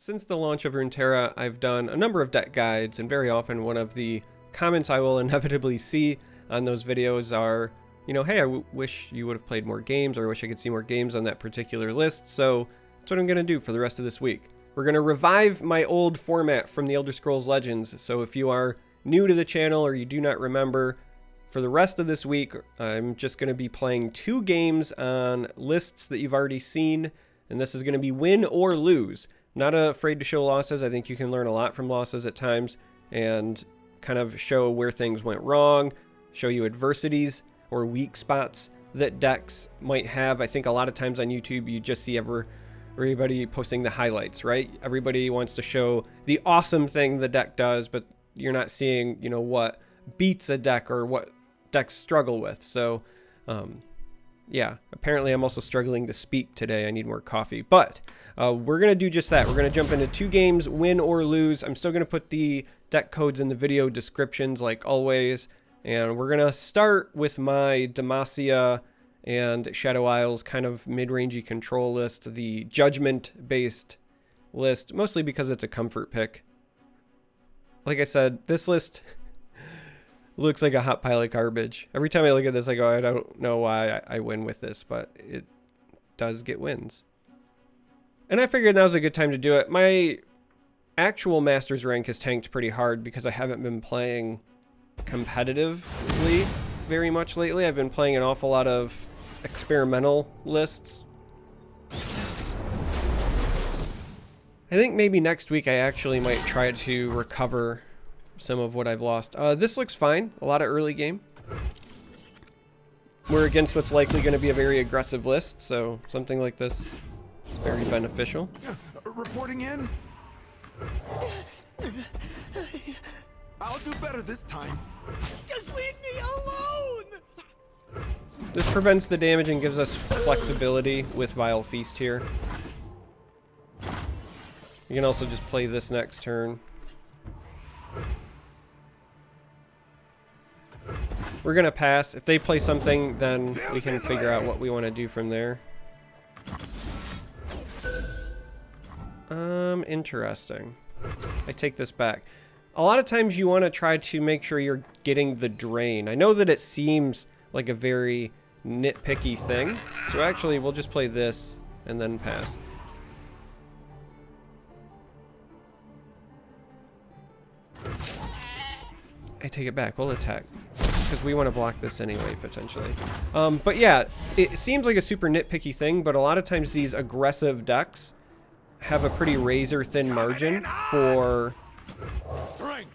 Since the launch of Runeterra, I've done a number of deck guides, and very often one of the comments I will inevitably see on those videos are, you know, hey, I wish you would have played more games, or I wish I could see more games on that particular list. So that's what I'm going to do for the rest of this week. We're going to revive my old format from the Elder Scrolls Legends. So if you are new to the channel or you do not remember, for the rest of this week, I'm just going to be playing 2 games on lists that you've already seen, and this is going to be win or lose. Not afraid to show losses. I think you can learn a lot from losses at times and kind of show where things went wrong, show you adversities or weak spots that decks might have. I think a lot of times on YouTube you just see everybody posting the highlights, right? Everybody wants to show the awesome thing the deck does, but you're not seeing, you know, what beats a deck or what decks struggle with. So yeah, apparently I'm also struggling to speak today. I need more coffee, but we're going to do just that. We're going to jump into 2 games, win or lose. I'm still going to put the deck codes in the video descriptions like always. And we're going to start with my Demacia and Shadow Isles kind of mid-rangey control list, the judgment-based list, mostly because it's a comfort pick. Like I said, this list looks like a hot pile of garbage. Every time I look at this, I go, I don't know why I win with this, but it does get wins. And I figured that was a good time to do it. My actual Masters rank has tanked pretty hard because I haven't been playing competitively very much lately. I've been playing an awful lot of experimental lists. I think maybe next week I actually might try to recover some of what I've lost. This looks fine. A lot of early game. We're against what's likely going to be a very aggressive list, so something like this is very beneficial. Reporting in. I'll do better this time. Just leave me alone! This prevents the damage and gives us flexibility with Vile Feast here. You can also just play this next turn. We're gonna pass. If they play something, then we can figure out what we want to do from there. Interesting. I take this back. A lot of times you want to try to make sure you're getting the drain. I know that it seems like a very nitpicky thing, so actually we'll just play this and then pass. I take it back. We'll attack because we want to block this anyway, potentially. But yeah, it seems like a super nitpicky thing, but a lot of times these aggressive decks have a pretty razor-thin margin for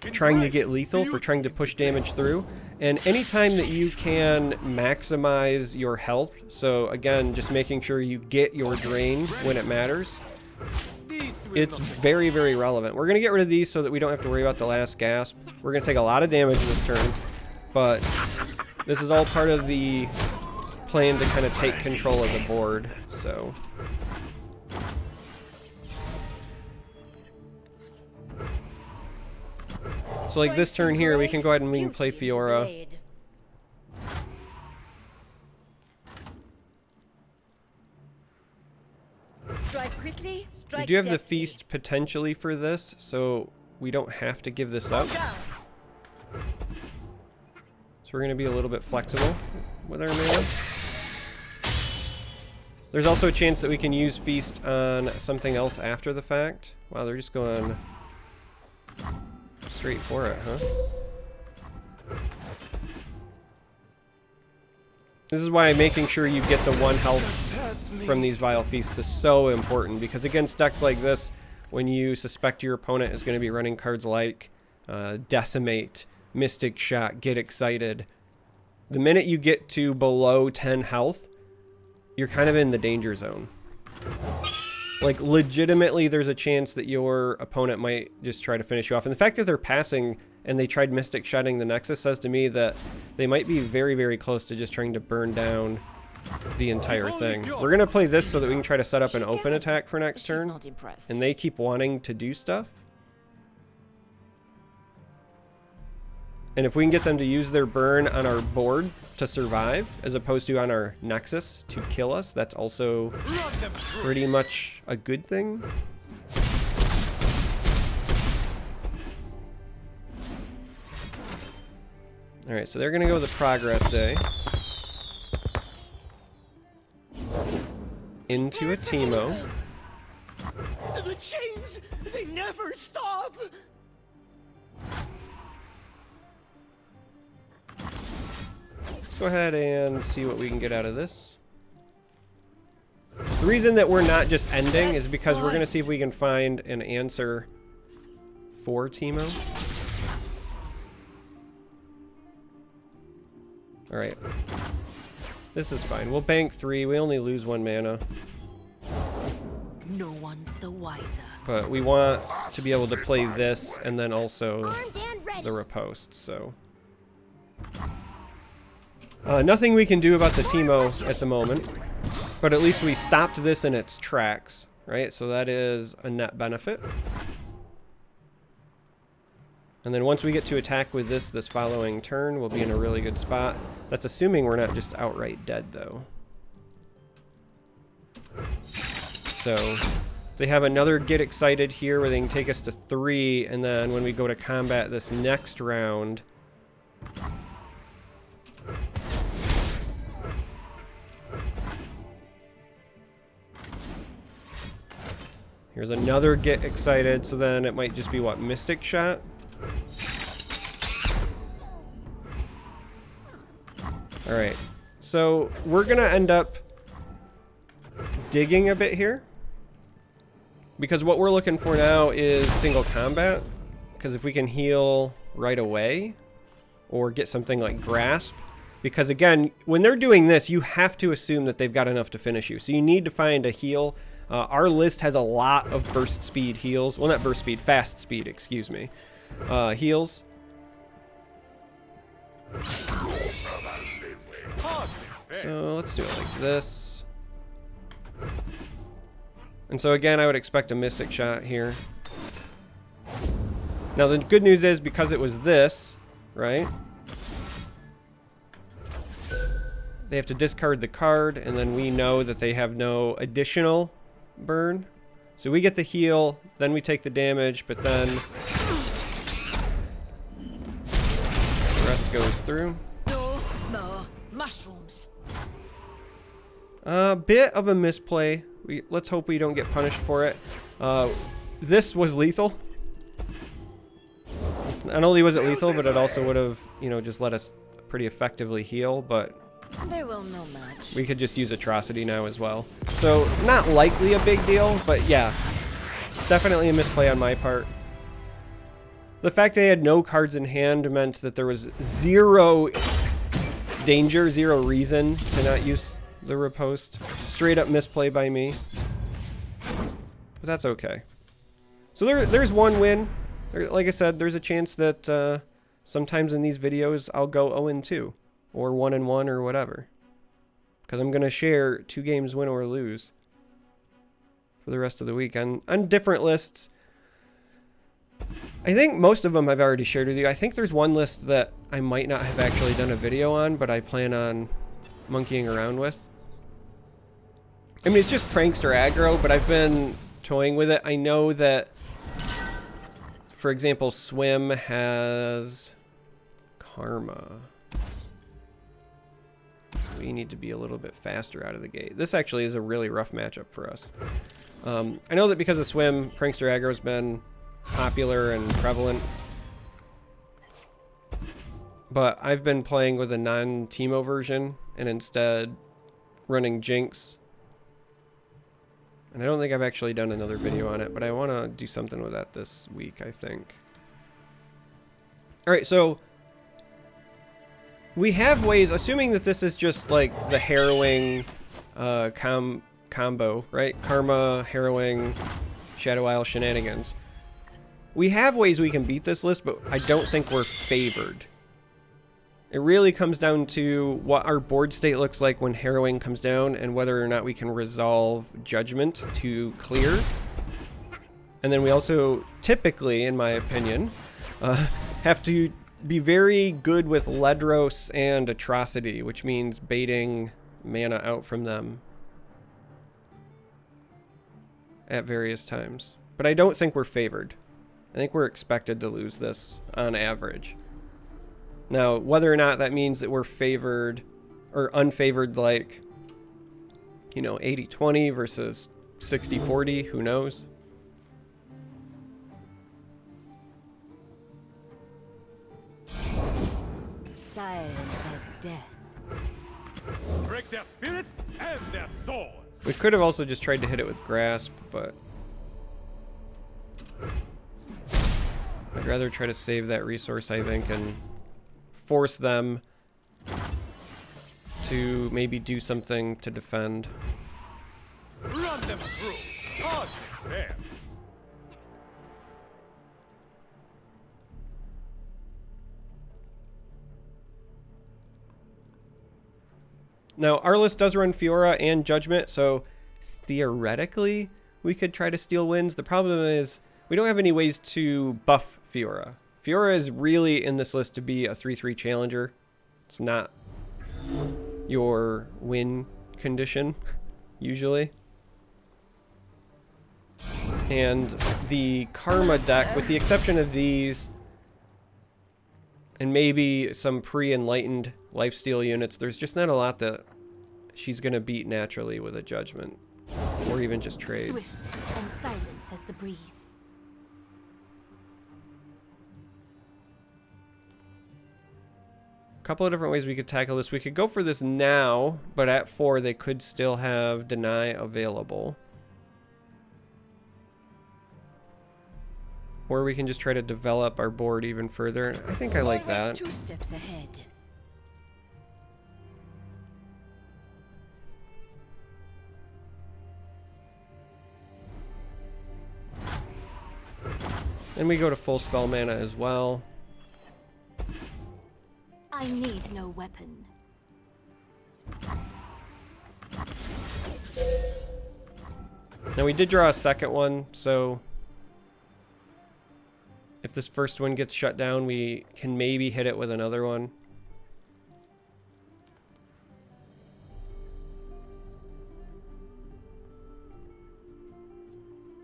trying to get lethal, for trying to push damage through. And anytime that you can maximize your health, so again, just making sure you get your drain when it matters, it's very, very relevant. We're going to get rid of these so that we don't have to worry about the last gasp. We're going to take a lot of damage this turn, but this is all part of the plan to kind of take control of the board, so... So like this turn here, we can go ahead and we can play Fiora. We do have the feast potentially for this, so we don't have to give this up. So we're going to be a little bit flexible with our mana. There's also a chance that we can use feast on something else after the fact. Wow, they're just going straight for it, huh? This is why making sure you get the 1 health from these Vile Feasts is so important, because against decks like this, when you suspect your opponent is going to be running cards like Decimate, Mystic Shot, Get Excited, the minute you get to below 10 health, you're kind of in the danger zone. Like, legitimately, there's a chance that your opponent might just try to finish you off. And the fact that they're passing and they tried Mystic Shutting the Nexus says to me that they might be very, very close to just trying to burn down the entire thing. We're going to play this so that we can try to set up an open attack for next turn. And they keep wanting to do stuff. And if we can get them to use their burn on our board to survive, as opposed to on our Nexus to kill us, that's also pretty much a good thing. Alright, so they're gonna go with the progress day. Into a Teemo. The chains, they never stop. Let's go ahead and see what we can get out of this. The reason that we're not just ending is because we're gonna see if we can find an answer for Teemo. Alright. This is fine. We'll bank 3. We only lose 1 mana. No one's the wiser. But we want to be able to play this and then also Armed and ready. the riposte, so. Nothing we can do about the Teemo at the moment. But at least we stopped this in its tracks, right? So that is a net benefit. And then once we get to attack with this following turn, we'll be in a really good spot. That's assuming we're not just outright dead, though. So they have another Get Excited here where they can take us to 3, and then when we go to combat this next round... Here's another Get Excited, so then it might just be, what, Mystic Shot? Alright, so we're gonna end up digging a bit here. Because what we're looking for now is single combat. Because if we can heal right away, or get something like Grasp. Because again, when they're doing this, you have to assume that they've got enough to finish you. So you need to find a heal. Our list has a lot of burst speed heals. Well, not burst speed, fast speed, excuse me. Heals. So let's do it like this. And so again, I would expect a Mystic Shot here. Now the good news is, because it was this, right? They have to discard the card, and then we know that they have no additional burn. So we get the heal, then we take the damage, but then the rest goes through. No more mushrooms. A bit of a misplay. Let's hope we don't get punished for it. This was lethal. Not only was it lethal, but it also would have, you know, just let us pretty effectively heal, but They will know much. we could just use Atrocity now as well. So, not likely a big deal, but yeah. Definitely a misplay on my part. The fact they had no cards in hand meant that there was zero danger, zero reason to not use the riposte. Straight up misplay by me. But that's okay. So there's one win. Like I said, there's a chance that sometimes in these videos I'll go 0-2 or 1-1 or whatever. Because I'm going to share 2 games win or lose for the rest of the week on different lists. I think most of them I've already shared with you. I think there's one list that I might not have actually done a video on, but I plan on monkeying around with. I mean, it's just prankster aggro, but I've been toying with it. I know that, for example, Swim has Karma. We need to be a little bit faster out of the gate. This actually is a really rough matchup for us. I know that because of Swim, prankster aggro has been popular and prevalent. But I've been playing with a non-Teemo version and instead running Jinx. And I don't think I've actually done another video on it, but I want to do something with that this week, I think. Alright, so we have ways, assuming that this is just like the harrowing combo, right? Karma, harrowing, Shadow Isle shenanigans. We have ways we can beat this list, but I don't think we're favored. It really comes down to what our board state looks like when harrowing comes down and whether or not we can resolve judgment to clear. And then we also typically, in my opinion, have to be very good with Ledros and Atrocity, which means baiting mana out from them at various times. But I don't think we're favored. I think we're expected to lose this on average. Now, whether or not that means that we're favored or unfavored, like, you know, 80-20 versus 60-40, who knows? Silent as death. Break their spirits and their swords. We could have also just tried to hit it with grasp, but I'd rather try to save that resource, I think, and force them to maybe do something to defend. Run them through. Hard there. Now, our list does run Fiora and Judgment, so theoretically we could try to steal wins. The problem is we don't have any ways to buff Fiora. Fiora is really in this list to be a 3-3 challenger. It's not your win condition, usually. And the Karma deck, with the exception of these, and maybe some pre-enlightened lifesteal units, there's just not a lot that she's going to beat naturally with a Judgment, or even just trades. Swift and silent as the breeze. A couple of different ways we could tackle this. We could go for this now, but at 4 they could still have deny available. Or we can just try to develop our board even further. I think I like that. 2 steps ahead. And we go to full spell mana as well. I need no weapon. Now we did draw a second one, so if this first one gets shut down, we can maybe hit it with another one.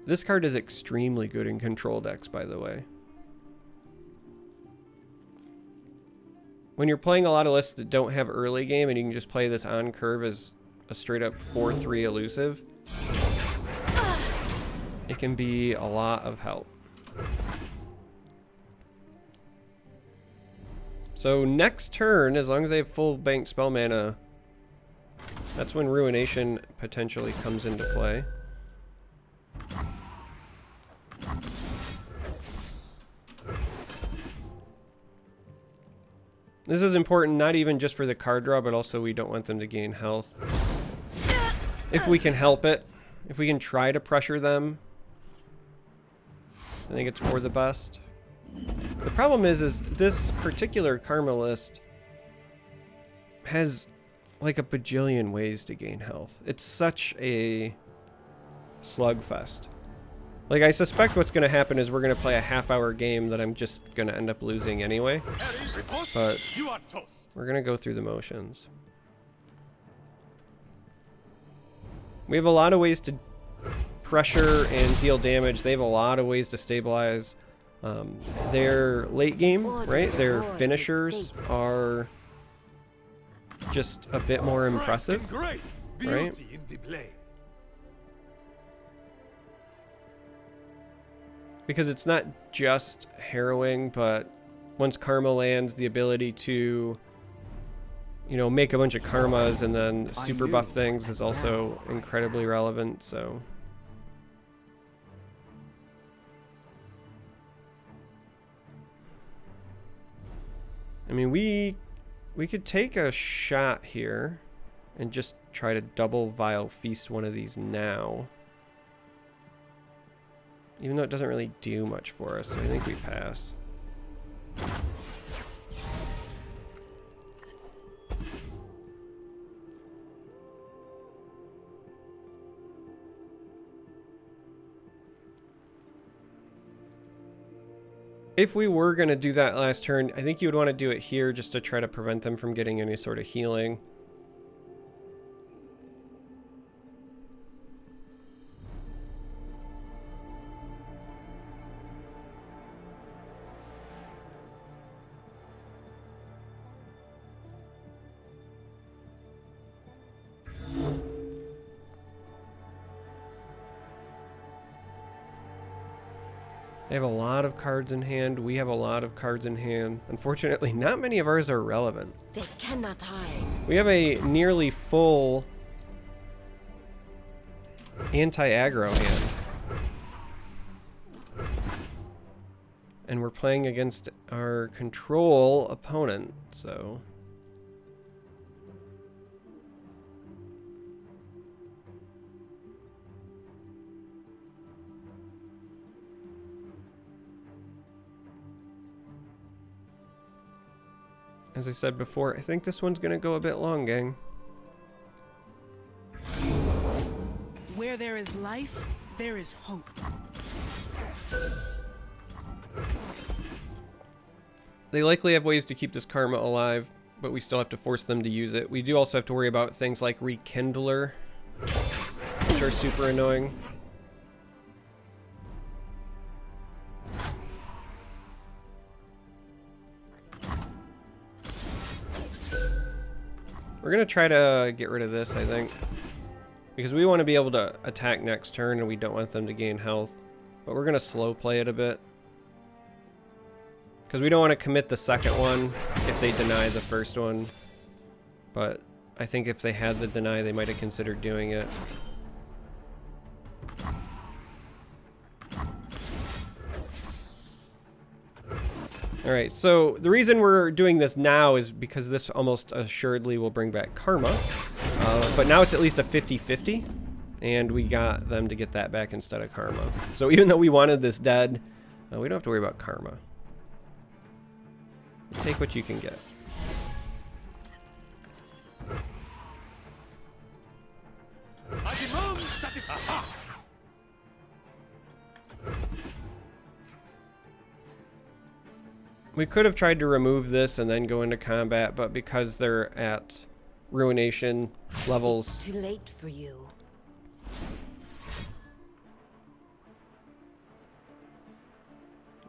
This card is extremely good in control decks, by the way. When you're playing a lot of lists that don't have early game and you can just play this on curve as a straight up 4-3 elusive, it can be a lot of help. So next turn, as long as they have full bank spell mana, that's when Ruination potentially comes into play. This is important not even just for the card draw, but also we don't want them to gain health. If we can help it, if we can try to pressure them, I think it's for the best. The problem is this particular Karma list has like a bajillion ways to gain health. It's such a slugfest. Like, I suspect what's going to happen is we're going to play a half-hour game that I'm just going to end up losing anyway. But we're going to go through the motions. We have a lot of ways to pressure and deal damage. They have a lot of ways to stabilize. Their late game, right? Their finishers are just a bit more impressive, right? Because it's not just harrowing, but once Karma lands, the ability to, you know, make a bunch of Karmas and then super buff things is also incredibly relevant, so. I mean, we could take a shot here and just try to double Vile Feast one of these now. Even though it doesn't really do much for us, so I think we pass. If we were going to do that last turn, I think you would want to do it here just to try to prevent them from getting any sort of healing. They have a lot of cards in hand. We have a lot of cards in hand. Unfortunately, not many of ours are relevant. They cannot hide. We have a nearly full anti-aggro hand. And we're playing against our control opponent, so... As I said before, I think this one's gonna go a bit long, gang. Where there is life, there is hope. They likely have ways to keep this karma alive, but we still have to force them to use it. We do also have to worry about things like Rekindler, which are super annoying. We're gonna try to get rid of this, I think, because we want to be able to attack next turn and we don't want them to gain health. But we're gonna slow play it a bit, because we don't want to commit the second one if they deny the first one. But I think if they had the deny, they might have considered doing it. Alright, so the reason we're doing this now is because this almost assuredly will bring back karma. But now it's at least a 50-50, and we got them to get that back instead of karma. So even though we wanted this dead, we don't have to worry about karma. Take what you can get. We could have tried to remove this and then go into combat, but because they're at ruination levels... It's too late for you.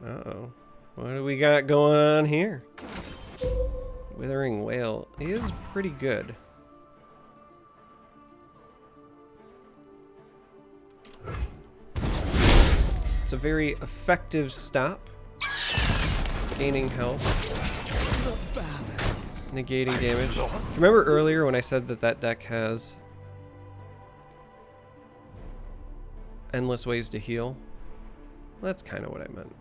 Uh-oh. What do we got going on here? Withering Whale is pretty good. It's a very effective stop. Gaining health. Negating damage. Remember earlier when I said that that deck has endless ways to heal? Well, that's kind of what I meant.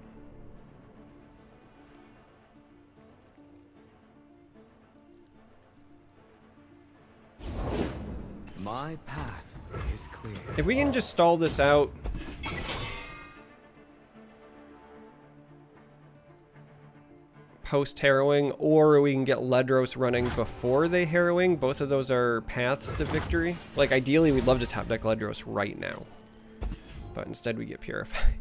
My path is clear. If we can just stall this out, post-harrowing, or we can get Ledros running before they harrowing. Both of those are paths to victory. Like, ideally, we'd love to top deck Ledros right now. But instead, we get Purify.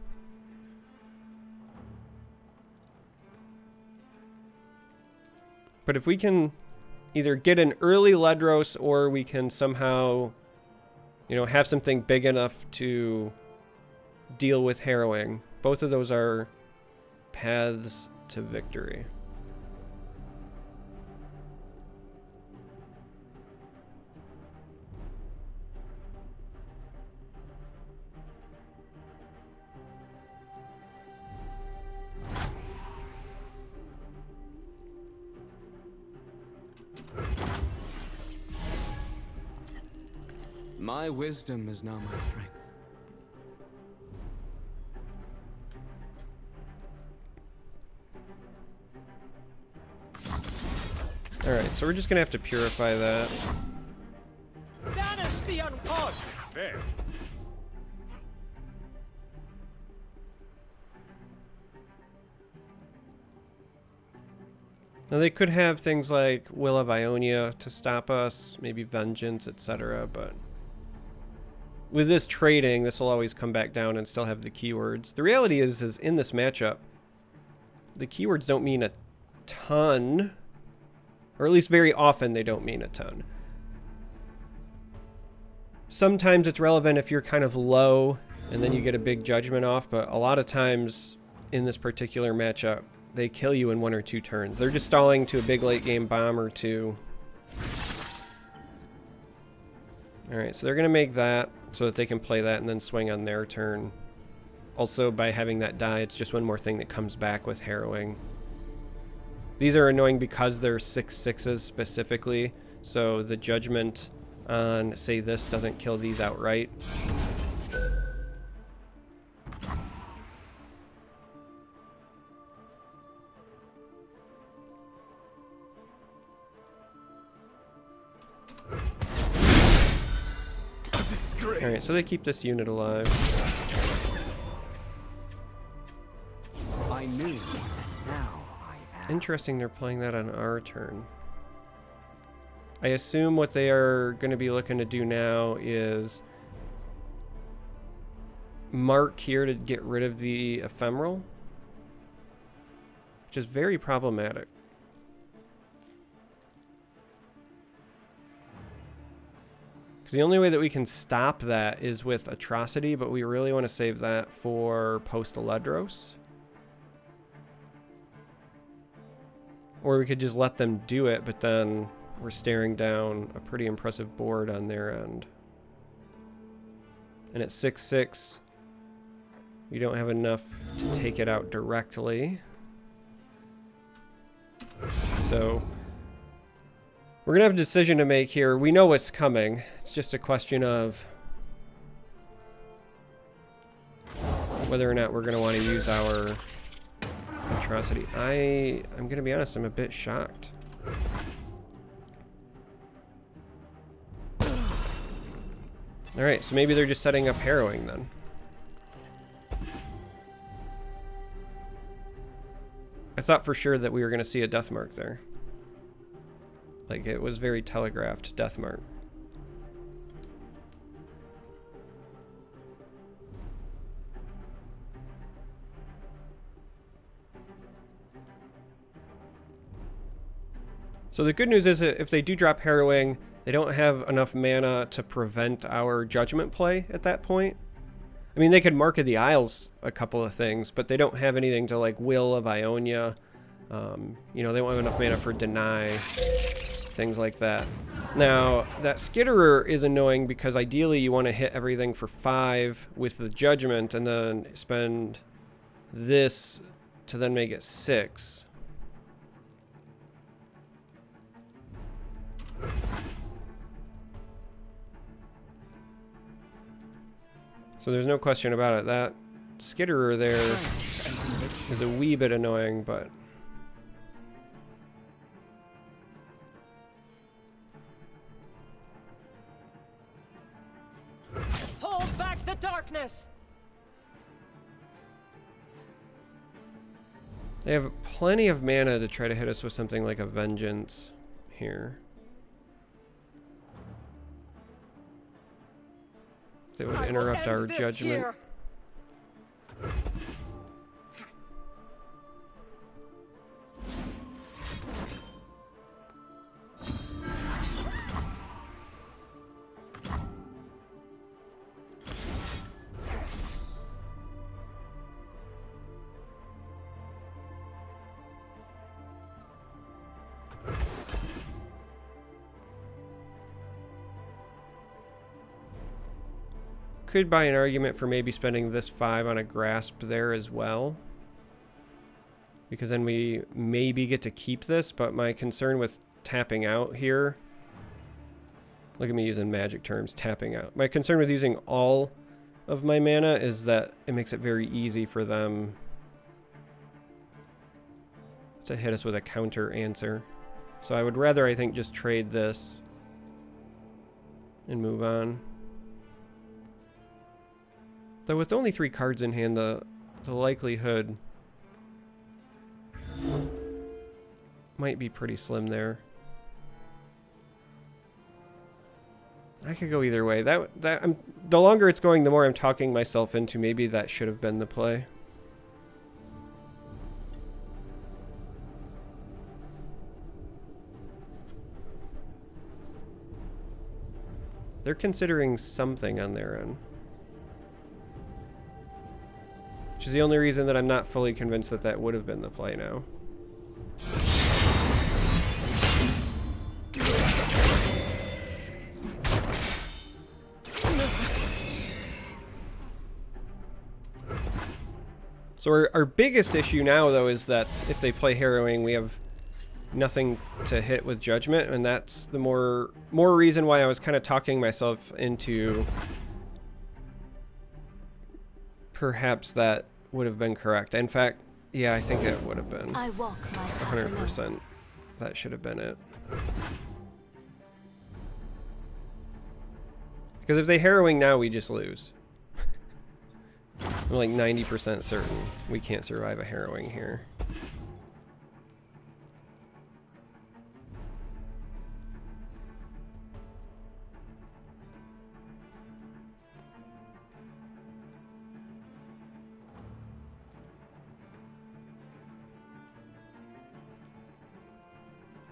But if we can either get an early Ledros, or we can somehow, you know, have something big enough to deal with harrowing, both of those are paths to victory. My wisdom is now my strength. Alright, so we're just gonna have to purify that. Banish the unfortunate. Fair. Now they could have things like Will of Ionia to stop us, maybe Vengeance, etc., but with this trading, this will always come back down and still have the keywords. The reality is in this matchup, the keywords don't mean a ton, or at least very often they don't mean a ton. Sometimes it's relevant if you're kind of low and then you get a big judgment off, but a lot of times in this particular matchup, they kill you in 1 or 2 turns. They're just stalling to a big late game bomb or 2. Alright, so they're going to make that so that they can play that and then swing on their turn. Also, by having that die, it's just one more thing that comes back with harrowing. These are annoying because they're 6/6s specifically, so the judgment on, say, this doesn't kill these outright. Alright, so they keep this unit alive. I knew, and now I am. Interesting they're playing that on our turn. I assume what they are going to be looking to do now is mark here to get rid of the ephemeral, which is very problematic. Because the only way that we can stop that is with Atrocity, but we really want to save that for post-Eledros. Or we could just let them do it, but then we're staring down a pretty impressive board on their end. And at 6/6, we don't have enough to take it out directly. So we're gonna have a decision to make here. We know what's coming. It's just a question of whether or not we're gonna want to use our Atrocity. I'm gonna be honest, I'm a bit shocked. Alright, so maybe they're just setting up harrowing then. I thought for sure that we were gonna see a death mark there. Like, it was very telegraphed, death mark. So the good news is that if they do drop harrowing, they don't have enough mana to prevent our judgment play at that point. I mean, they could Mark of the Isles a couple of things, but they don't have anything to, like, Will of Ionia. You know, they won't have enough mana for Deny, things like that. Now, that Skitterer is annoying because ideally you want to hit everything for 5 with the judgment and then spend this to then make it 6. So there's no question about it. That Skitterer there is a wee bit annoying, but hold back the darkness. they have plenty of mana to try to hit us with something like a Vengeance here. That would interrupt our judgment. Here. Could buy an argument for maybe spending this 5 on a Grasp there as well, because then we maybe get to keep this. But my concern with tapping out here, look at me using magic terms, tapping out. My concern with using all of my mana is that it makes it very easy for them to hit us with a counter answer. So I would rather, I think, just trade this and move on. Though with only 3 cards in hand, the likelihood might be pretty slim there. I could go either way. The longer it's going, the more I'm talking myself into maybe that should have been the play. They're considering something on their end. Which is the only reason that I'm not fully convinced that that would have been the play now. So our biggest issue now, though, is that if they play Harrowing, we have nothing to hit with Judgment, and that's the more reason why I was kind of talking myself into perhaps that would have been correct. In fact, yeah, I think it would have been. I walk my 100%. That should have been it. Because if they Harrowing now, we just lose. I'm like 90% certain we can't survive a Harrowing here.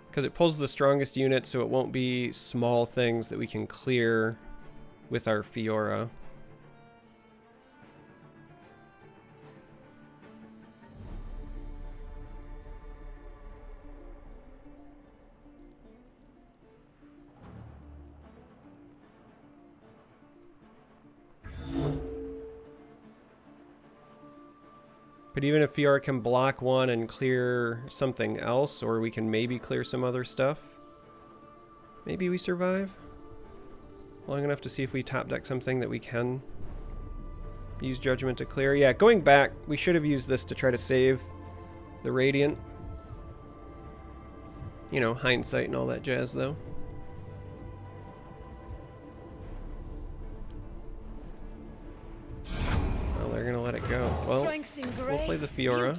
Because it pulls the strongest unit, so it won't be small things that we can clear with our Fiora. But even if Fiora can block one and clear something else, or we can maybe clear some other stuff, maybe we survive long enough to see if we top deck something that we can use Judgment to clear. Yeah, going back, we should have used this to try to save the Radiant. You know, hindsight and all that jazz, though. Well, they're gonna let it go. Well, we'll play the Fiora.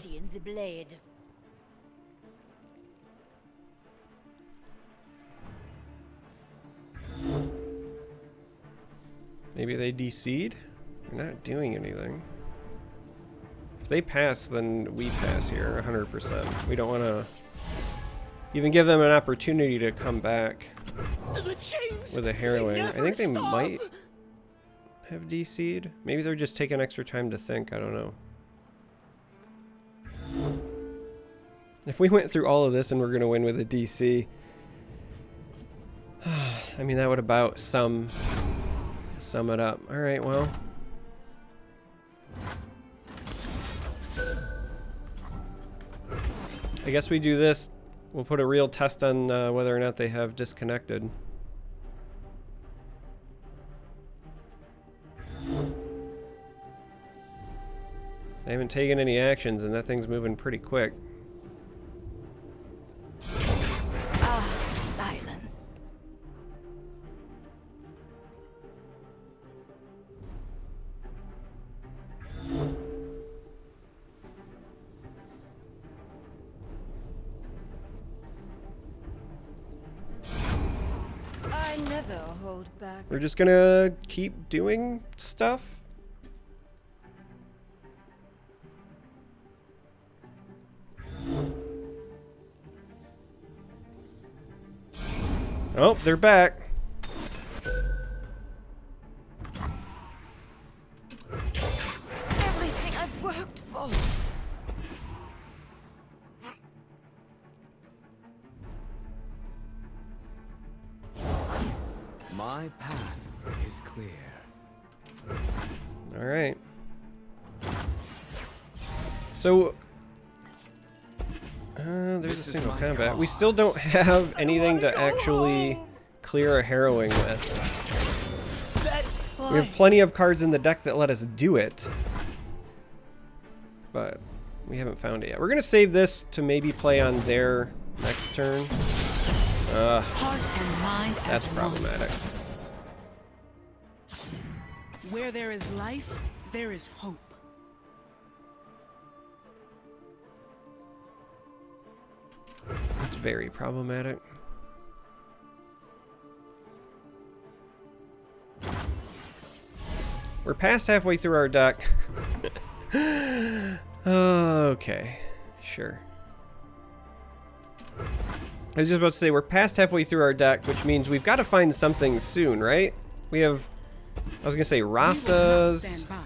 Maybe they DC'd? They're not doing anything. If they pass, then we pass here, 100%. We don't want to even give them an opportunity to come back with a Harrowing. I think they might have DC'd. Maybe they're just taking extra time to think. I don't know. If we went through all of this and we're going to win with a DC, I mean, that would about sum it up. All right, well. I guess we do this. We'll put a real test on whether or not they have disconnected. They haven't taken any actions, and that thing's moving pretty quick. Silence. I never hold back. We're just gonna keep doing stuff. Oh, they're back. Everything I've worked for. My path is clear. All right. So, there's a single combat. We still don't have anything to actually clear a Harrowing with. We have plenty of cards in the deck that let us do it, but we haven't found it yet. We're gonna save this to maybe play on their next turn. Heart and mind That's as one. problematic. Where there is life, there is hope. It's very problematic. We're past halfway through our deck. Okay, sure. I was just about to say, we're past halfway through our deck, which means we've got to find something soon, right? We have, I was going to say Rasa's. Stand by.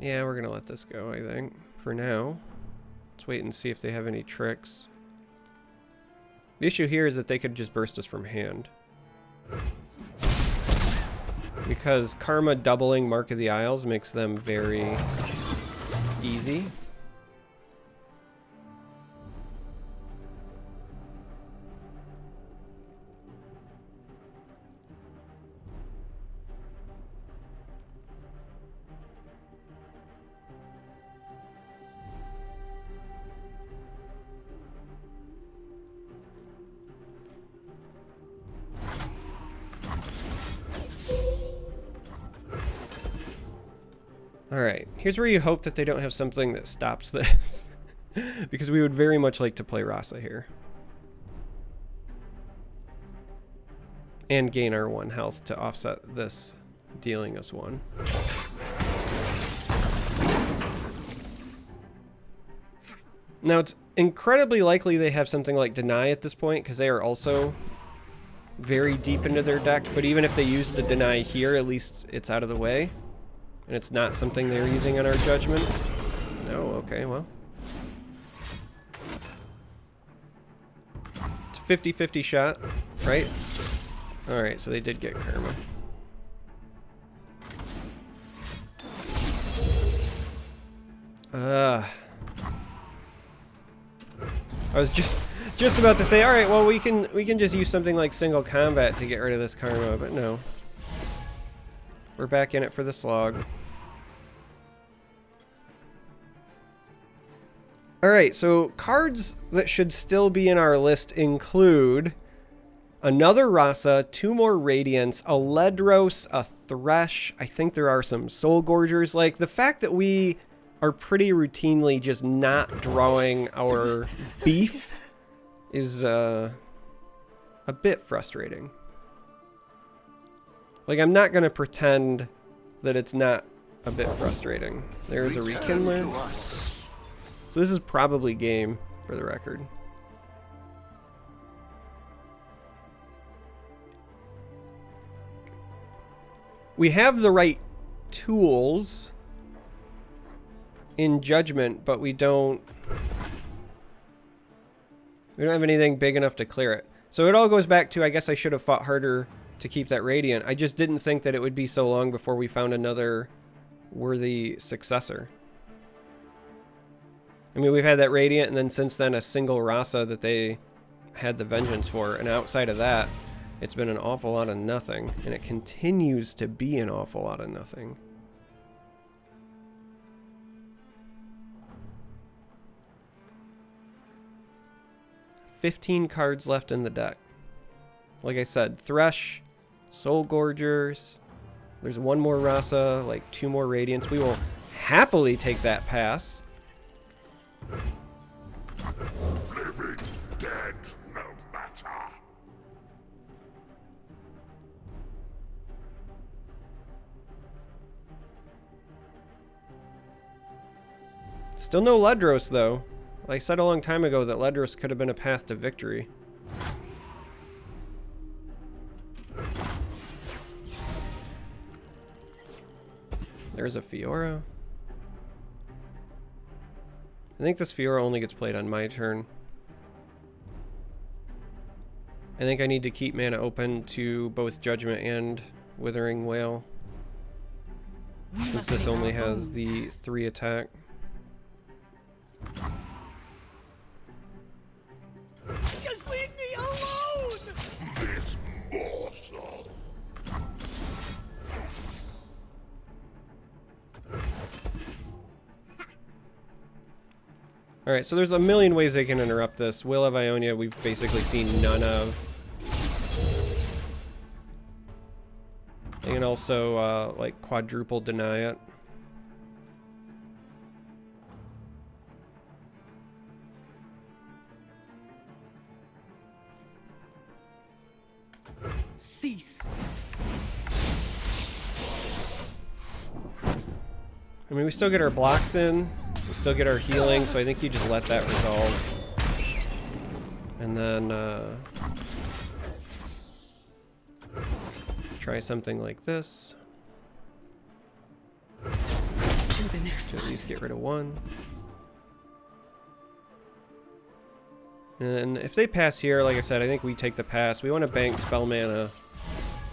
Yeah, we're gonna let this go, I think, for now. Let's wait and see if they have any tricks. The issue here is that they could just burst us from hand. Because Karma doubling Mark of the Isles makes them very easy. Alright, here's where you hope that they don't have something that stops this. Because we would very much like to play Rasa here. And gain our 1 health to offset this dealing us 1. Now it's incredibly likely they have something like Deny at this point, because they are also very deep into their deck, but even if they use the Deny here, at least it's out of the way. And it's not something they're using on our judgment. No, okay, well. It's a 50-50 shot, right? Alright, so they did get Karma. I was just about to say, alright, well we can just use something like single combat to get rid of this Karma, but no. We're back in it for the slog. Alright, so cards that should still be in our list include another Rasa, 2 more Radiance, a Ledros, a Thresh. I think there are some Soul Gorgers. Like, the fact that we are pretty routinely just not drawing our beef is a bit frustrating. Like, I'm not going to pretend that it's not a bit frustrating. There's a Rekindler. So this is probably game, for the record. We have the right tools in Judgment, but we don't have anything big enough to clear it. So it all goes back to, I guess I should have fought harder to keep that Radiant. I just didn't think that it would be so long before we found another worthy successor. I mean, we've had that Radiant, and then since then a single Rasa that they had the Vengeance for, and outside of that, it's been an awful lot of nothing, and it continues to be an awful lot of nothing. $15 cards left in the deck. Like I said, Thresh, Soul Gorgers, there's 1 more Rasa, like 2 more Radiants. We will happily take that pass. Living dead, no matter. Still no Ledros, though. I said a long time ago that Ledros could have been a path to victory. There's a Fiora. I think this Fiora only gets played on my turn. I think I need to keep mana open to both Judgment and Withering Wail, since this only has the 3 attack. Just leave me alone! This morsel. Alright, so there's a million ways they can interrupt this. Will of Ionia we've basically seen none of. They can also, like, quadruple deny it. Cease. I mean, we still get our blocks in. We still get our healing, so I think you just let that resolve. And then, try something like this. the next At one. least get rid of one. And if they pass here, like I said, I think we take the pass. We want to bank spell mana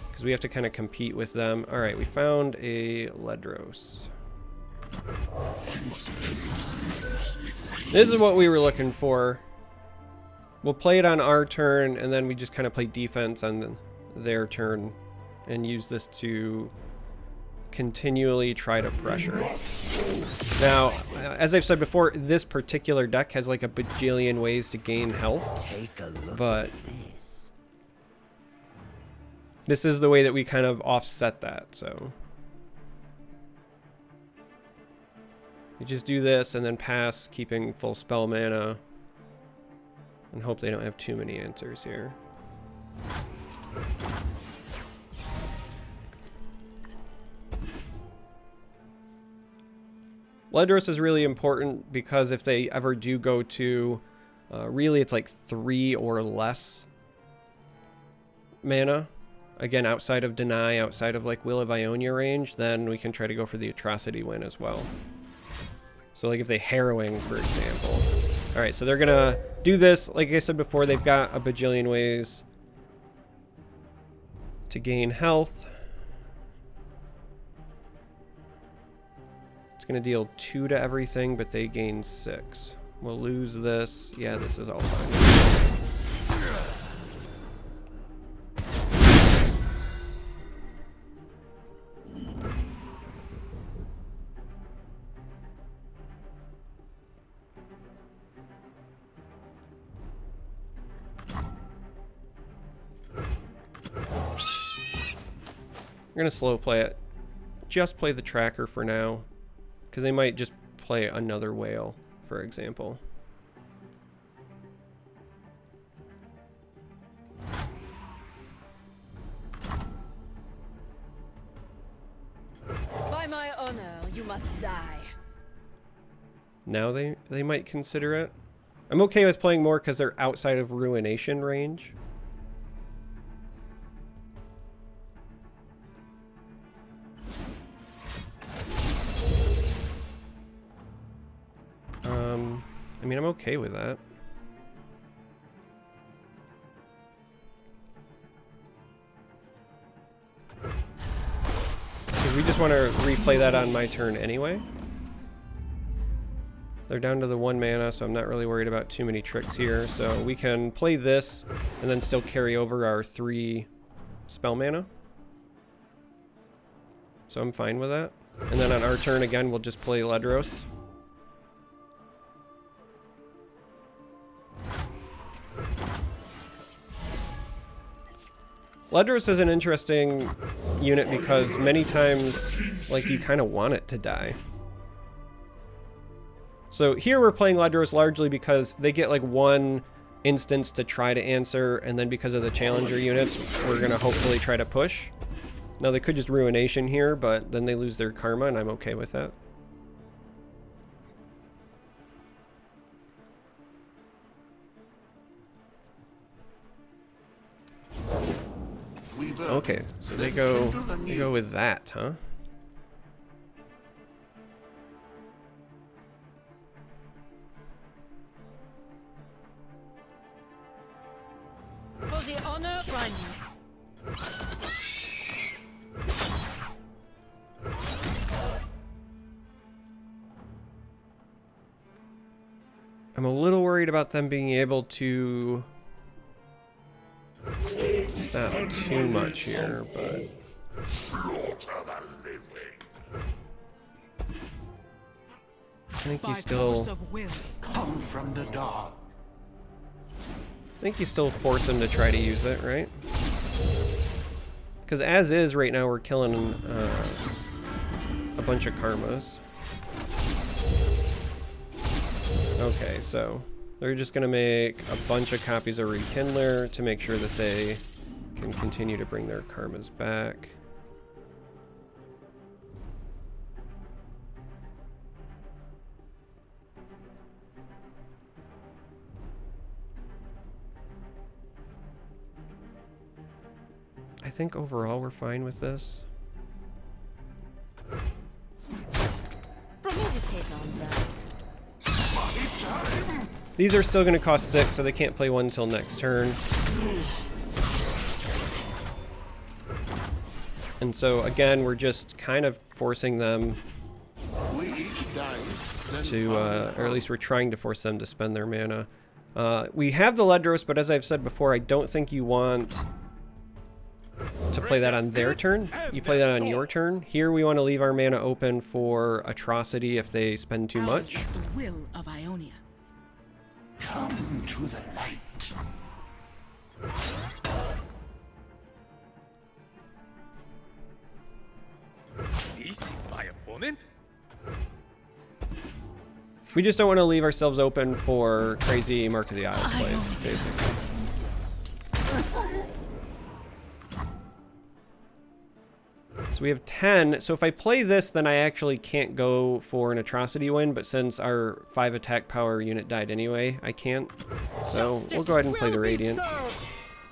because we have to kind of compete with them. All right, we found a Ledros. This is what we were looking for. We'll play it on our turn, and then we just kind of play defense on their turn and use this to continually try to pressure. Now, as I've said before, this particular deck has like a bajillion ways to gain health. Take a look But at this. this is the way that we kind of offset that, so. You just do this and then pass, keeping full spell mana. And hope they don't have too many answers here. Ledros is really important because if they ever do go to, really it's like 3 or less mana, again outside of Deny, outside of like Will of Ionia range, then we can try to go for the Atrocity win as well. So like if they Harrowing, for example. Alright, so they're gonna do this. Like I said before, they've got a bajillion ways to gain health. It's gonna deal 2 to everything, but they gain 6. We'll lose this. Yeah, this is all fine. We're gonna slow play it. Just play the tracker for now, because they might just play another whale, for example. By my honor, you must die. Now they might consider it. I'm okay with playing more because they're outside of Ruination range. I mean, I'm okay with that. Because we just want to replay that on my turn anyway. They're down to the 1 mana, so I'm not really worried about too many tricks here. So we can play this and then still carry over our 3 spell mana. So I'm fine with that. And then on our turn again, we'll just play Ledros. Ledros is an interesting unit because many times, like, you kind of want it to die. So here we're playing Ledros largely because they get like 1 instance to try to answer, and then because of the challenger units, we're going to hopefully try to push. Now they could just Ruination here, but then they lose their karma, and I'm okay with that. Okay, so they go with that, huh? For the honor, run. I'm a little worried about them being able to stop too much here, but Slaughter the living. I think By you still force of will. Come from the dark. force him to try to use it, right? Because as is right now, we're killing a bunch of karmas. Okay, so they're just gonna make a bunch of copies of Rekindler to make sure that they can continue to bring their karmas back. I think overall we're fine with this. From These are still going to cost 6, so they can't play one until next turn. And so again, we're just kind of forcing them to, or at least we're trying to force them to spend their mana. We have the Ledros, but as I've said before, I don't think you want to play that on their turn. You play that on your turn. Here we want to leave our mana open for Atrocity if they spend too much. The will of Ionia. Come to the light. This is my opponent? We just don't want to leave ourselves open for crazy Mark of the Isles plays, basically. So we have 10. So if I play this, then I actually can't go for an Atrocity win, but since our 5 attack power unit died anyway, I can't. So we'll go ahead and play the Radiant.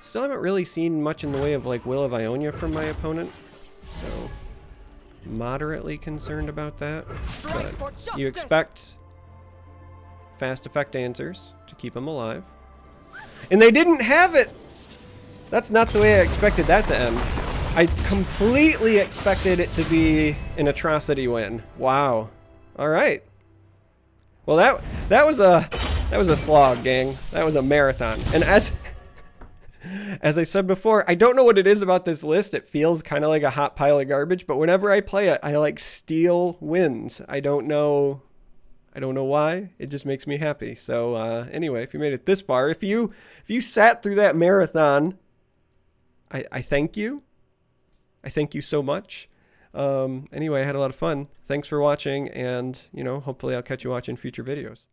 Still haven't really seen much in the way of like Will of Ionia from my opponent, so moderately concerned about that. But you expect fast effect answers to keep them alive. And they didn't have it! That's not the way I expected that to end. I completely expected it to be an Atrocity win. Wow. Alright. Well that was a slog, gang. That was a marathon. And as I said before, I don't know what it is about this list. It feels kind of like a hot pile of garbage, but whenever I play it, I like steal wins. I don't know why. It just makes me happy. So anyway, if you made it this far, if you sat through that marathon, I thank you. I thank you so much. Anyway, I had a lot of fun. Thanks for watching, and hopefully I'll catch you watching future videos.